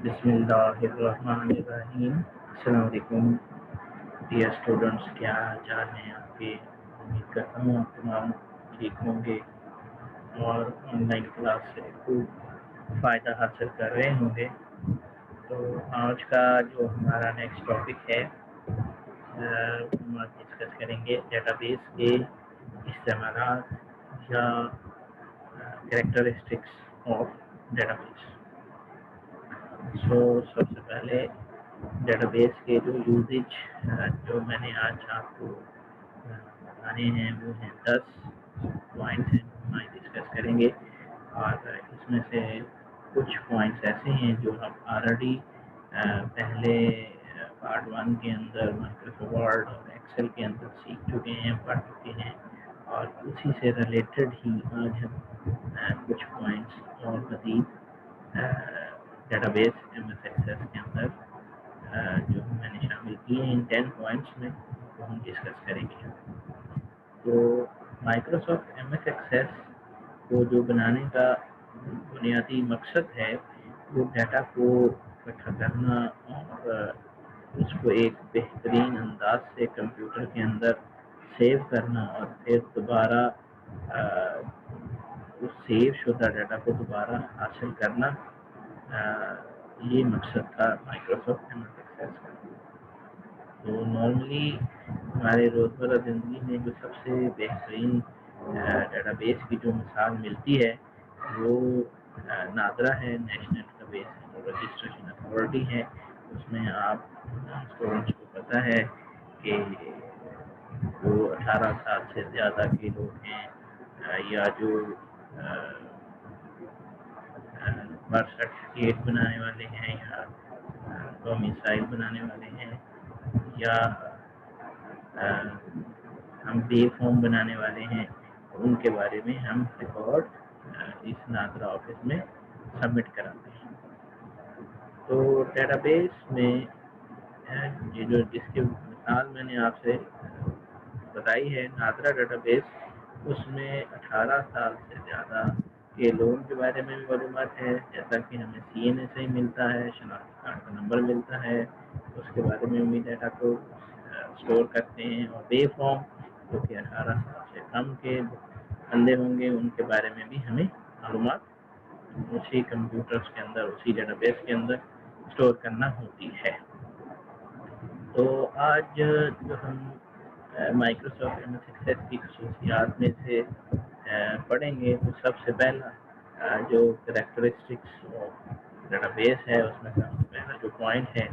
बिस्मिल्लाहिर्रहमानिर्रहीम। अस्सलाम वालेकुम डियर स्टूडेंट्स, क्या हाल चाल हैं आपके। उम्मीद करता हूँ आप तमाम ठीक होंगे और ऑनलाइन क्लास से खूब फ़ायदा हासिल कर रहे होंगे। तो आज का जो हमारा नेक्स्ट टॉपिक है हम आज डिस्कस करेंगे डेटाबेस के इस्तेमालात या कैरेक्टरिस्टिक्स ऑफ डेटाबेस। सबसे पहले डेटाबेस के जो यूजेज जो मैंने आज आपको बताने हैं वो हैं 10 पॉइंट्स हैं जो हम आज डिस्कस करेंगे। और इसमें से कुछ पॉइंट्स ऐसे हैं जो हम ऑलरेडी पहले पार्ट 1 के अंदर माइक्रोसॉफ्ट वर्ड और एक्सेल के अंदर सीख चुके हैं, पढ़ चुके हैं, और उसी से रिलेटेड ही आज हम कुछ पॉइंट्स और मज़ीद डेटाबेस MS एक्सेस के अंदर जो मैंने शामिल किए हैं इन 10 पॉइंट्स में वो हम डिस्कस करेंगे। तो माइक्रोसॉफ्ट MS एक्सेस को जो बनाने का बुनियादी मकसद है वो डाटा को इकट्ठा करना और उसको एक बेहतरीन अंदाज से कंप्यूटर के अंदर सेव करना और फिर दोबारा उस सेव शुदा डाटा को दोबारा हासिल करना, ये मकसद था माइक्रोसॉफ्ट MS एक्सेस का। तो नॉर्मली हमारे रोज़मर्रा ज़िंदगी में जो सबसे बेहतरीन डेटाबेस की जो मिसाल मिलती है वो नादरा है, नेशनल डेटाबेस रजिस्ट्रेशन अथॉरिटी है। उसमें आप स्टूडेंट्स को पता है कि वो 18 साल से ज़्यादा के लोग हैं या जो बर्थ सर्टिफिकेट बनाने वाले हैं या डोमिसाइल बनाने वाले हैं या हम पे फॉर्म बनाने वाले हैं, उनके बारे में हम रिकॉर्ड इस नादरा ऑफिस में सबमिट कराते हैं। तो डेटाबेस में ये जो जिसकी मिसाल मैंने आपसे बताई है नादरा डेटाबेस, उसमें 18 साल से ज़्यादा के लोगों के बारे में भी मालूमात है, जैसा कि हमें CNA से ही मिलता है, शनाख्ती कार्ड का नंबर मिलता है, उसके बारे में भी डाटा को स्टोर करते हैं। और पे फॉर्म जो कि 18 साल से कम के बंदे होंगे उनके बारे में भी हमें मालूमात उसी कंप्यूटर्स के अंदर, उसी डेटाबेस के अंदर स्टोर करना होती है। तो आज जो हम माइक्रोसॉफ्ट MS एक्सेस की खसूसियात में से पढ़ेंगे तो सबसे पहला जो कैरेक्टरिस्टिक्स ऑफ डेटाबेस है उसमें सबसे पहला जो पॉइंट है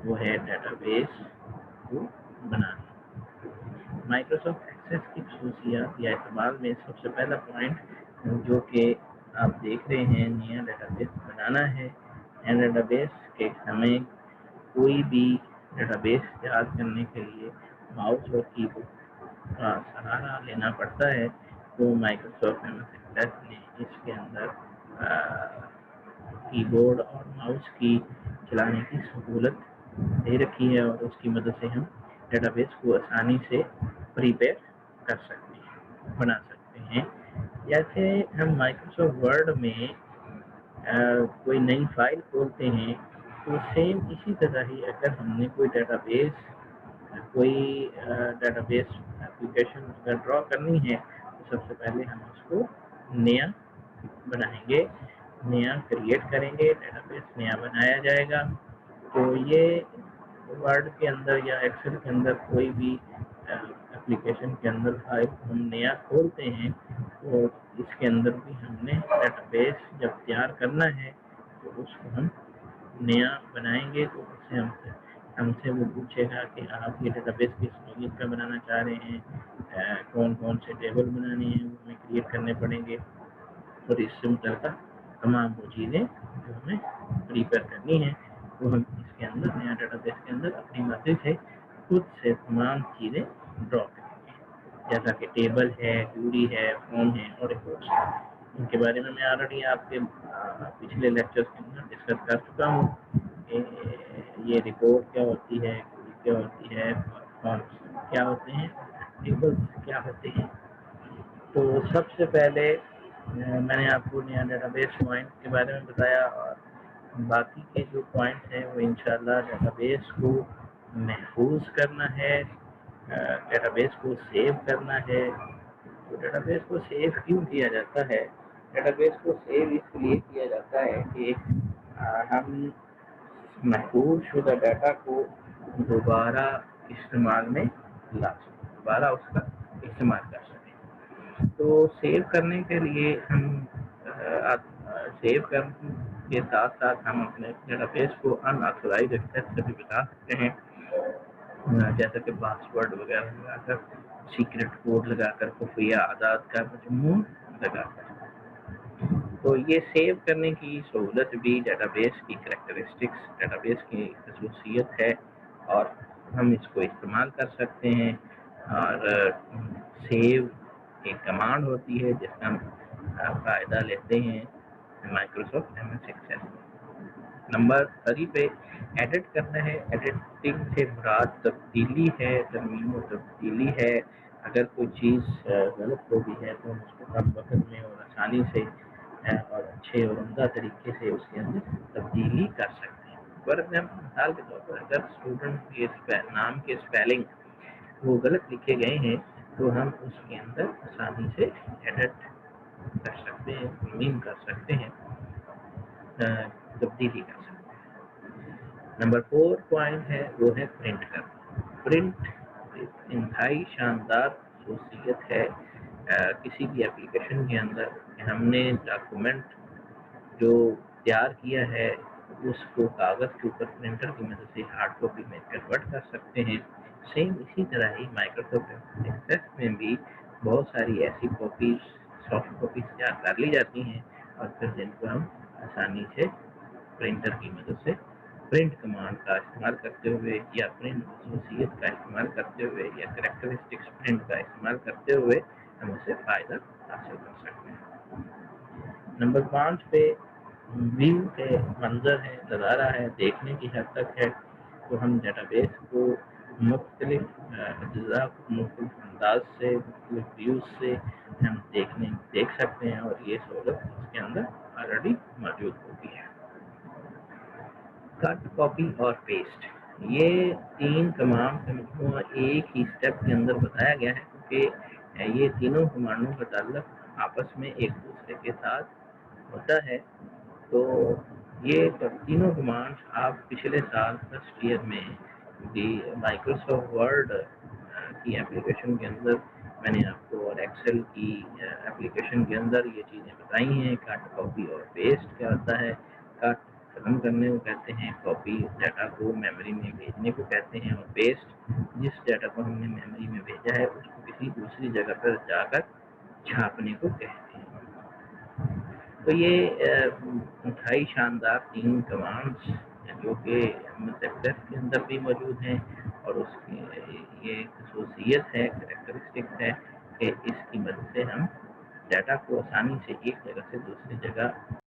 वो है डेटाबेस को बनाना। माइक्रोसॉफ्ट एक्सेस की खसूसियात या इस्तेमाल में सबसे पहला पॉइंट जो कि आप देख रहे हैं, नया डेटाबेस बनाना है। नया डेटाबेस के हमें कोई भी डेटाबेस तैयार करने के लिए माउस और कीबोर्ड का सहारा लेना पड़ता है। तो माइक्रोसॉफ्ट MS एक्सेस ने इसके अंदर कीबोर्ड और माउस की चलाने की सहूलत दे रखी है और उसकी मदद से हम डेटाबेस को आसानी से प्रिपेयर कर सकते हैं, बना सकते हैं। जैसे हम माइक्रोसॉफ्ट वर्ड में कोई नई फाइल खोलते हैं तो सेम इसी तरह ही अगर हमने कोई डेटाबेस एप्लीकेशन अगर ड्रॉ करनी है तो सबसे पहले हम उसको नया बनाएंगे, नया क्रिएट करेंगे, डेटाबेस नया बनाया जाएगा। तो ये वर्ड के अंदर या एक्सेल के अंदर कोई भी एप्लीकेशन के अंदर फाइल हम नया खोलते हैं तो इसके अंदर भी हमने डेटाबेस जब तैयार करना है तो उसको हम नया बनाएंगे। तो उससे हमसे वो पूछेगा कि आप ये डेटाबेस किस नोयत का बनाना चाह रहे हैं, कौन कौन से टेबल बनाने हैं वो हमें क्रिएट करने पड़ेंगे, और इससे मुतल्लिक़ तमाम वो चीज़ें जो हमें प्रिपेयर करनी है वो हम इसके अंदर नया डेटाबेस के अंदर अपनी मर्ज़ी से खुद से तमाम चीज़ें ड्रॉ करेंगे, जैसा कि टेबल है, क्वेरी है, फॉर्म है और रिपोर्ट्स है। इनके बारे में मैं ऑलरेडी आपके पिछले लेक्चर्स के अंदर डिस्कस कर चुका हूँ कि ये रिपोर्ट क्या होती है, क्वेरी क्या होती है, फॉर्म्स क्या होते हैं, टेबल्स क्या होते हैं। तो सबसे पहले मैंने आपको नया डेटाबेस पॉइंट के बारे में बताया और باقی کے جو پوائنٹس ہیں وہ انشاءاللہ ڈیٹا بیس کو محفوظ کرنا ہے، ڈیٹا بیس کو سیو کرنا ہے۔ تو ڈیٹا بیس کو سیو کیوں کیا جاتا ہے؟ ڈیٹا بیس کو سیو اس لیے کیا جاتا ہے کہ ہم محفوظ شدہ ڈیٹا کو دوبارہ استعمال میں لا سکیں، دوبارہ اس کا استعمال کر سکیں۔ تو سیو کرنے کے لیے ہم سیو کرنے کے ساتھ ساتھ ہم اپنے ڈیٹا بیس کو ان آتھورائزڈ ایکسیس سے بھی بتا سکتے ہیں، جیسا کہ پاسورڈ وغیرہ لگا کر، سیکرٹ کوڈ لگا کر، خفیہ اعداد کا مجموع لگا کر۔ تو یہ سیو کرنے کی سہولت بھی ڈیٹا بیس کی کریکٹرسٹکس، ڈیٹا بیس کی خصوصیت ہے، اور ہم اس کو استعمال کر سکتے ہیں۔ اور سیو ایک کمانڈ ہوتی ہے جس کا ہم فائدہ لیتے ہیں مائکروسافٹ MS ایکسیس میں۔ نمبر 3 پہ ایڈٹ کرنا ہے۔ ایڈیٹنگ سے مراد تبدیلی ہے، ترمیم و تبدیلی ہے۔ اگر کوئی چیز غلط ہو گئی ہے تو ہم اس کو کم وقت میں اور آسانی سے اور اچھے اور عمدہ طریقے سے اس کے اندر تبدیلی کر سکتے ہیں۔ فار ایگزامپل، مثال کے طور پر اگر اسٹوڈنٹ کے نام کے اسپیلنگ وہ غلط لکھے گئے ہیں تو ہم اس کے اندر آسانی سے ایڈٹ کر سکتے ہیں، ترمیم کر سکتے ہیں، تبدیلی کر سکتے ہیں۔ نمبر 4 پوائنٹ ہے وہ ہے پرنٹ کرنا۔ پرنٹ انتہائی شاندار خصوصیت ہے کسی بھی اپلیکیشن کے اندر کہ ہم نے ڈاکومنٹ جو تیار کیا ہے اس کو کاغذ کے اوپر پرنٹر کی مدد سے ہارڈ کاپی میں کنورٹ کر سکتے ہیں۔ سیم اسی طرح ہی مائکروسافٹ ایکسیس میں بھی بہت ساری ایسی کاپیز، سافٹ کاپیز تیار کر لی جاتی ہیں اور پھر جن کو ہم آسانی سے پرنٹر کی مدد سے پرنٹ کمانڈ کا استعمال کرتے ہوئے یا پرنٹ خصوصیت کا استعمال کرتے ہوئے یا کریکٹرسٹکس پرنٹ کا استعمال کرتے ہوئے ہم اسے فائدہ حاصل کر سکتے ہیں۔ نمبر 5 پہ ویو کے منظر ہے، نظارہ ہے، دیکھنے کی حد تک ہے۔ تو ہم ڈیٹا بیس کو مختلف اجزاء، مختلف انداز سے، مختلف ویوز سے ہم دیکھ سکتے ہیں، اور یہ سہولت اس کے اندر آلریڈی موجود ہوتی ہے۔ کٹ، کاپی اور پیسٹ، یہ 3 کمانڈ کا مجموعہ ایک ہی اسٹیپ کے اندر بتایا گیا ہے، کیونکہ یہ تینوں کمانڈوں کا تعلق آپس میں ایک دوسرے کے ساتھ ہوتا ہے۔ تو یہ تینوں کمانڈ آپ پچھلے سال فرسٹ ایئر میں بھی مائکروسافٹ ورڈ کی اپلیکیشن کے اندر میں نے آپ کو، اور ایکسل کی اپلیکیشن کے اندر یہ چیزیں بتائی ہیں۔ کٹ، کاپی اور پیسٹ کیا ہوتا ہے؟ کٹ ختم کرنے کو کہتے ہیں، کاپی ڈیٹا کو میموری میں بھیجنے کو کہتے ہیں، اور پیسٹ جس ڈیٹا کو ہم نے میموری میں بھیجا ہے اس کو کسی دوسری جگہ پر جا کر چھاپنے کو کہتے ہیں۔ تو یہ انتہائی شاندار 3 کمانڈس جو کہ MS ایکسیس کے اندر بھی موجود ہیں، اور اس کی یہ خصوصیت ہے، کریکٹرسٹکس ہے کہ اس کی مدد سے ہم ڈیٹا کو آسانی سے ایک جگہ سے دوسری جگہ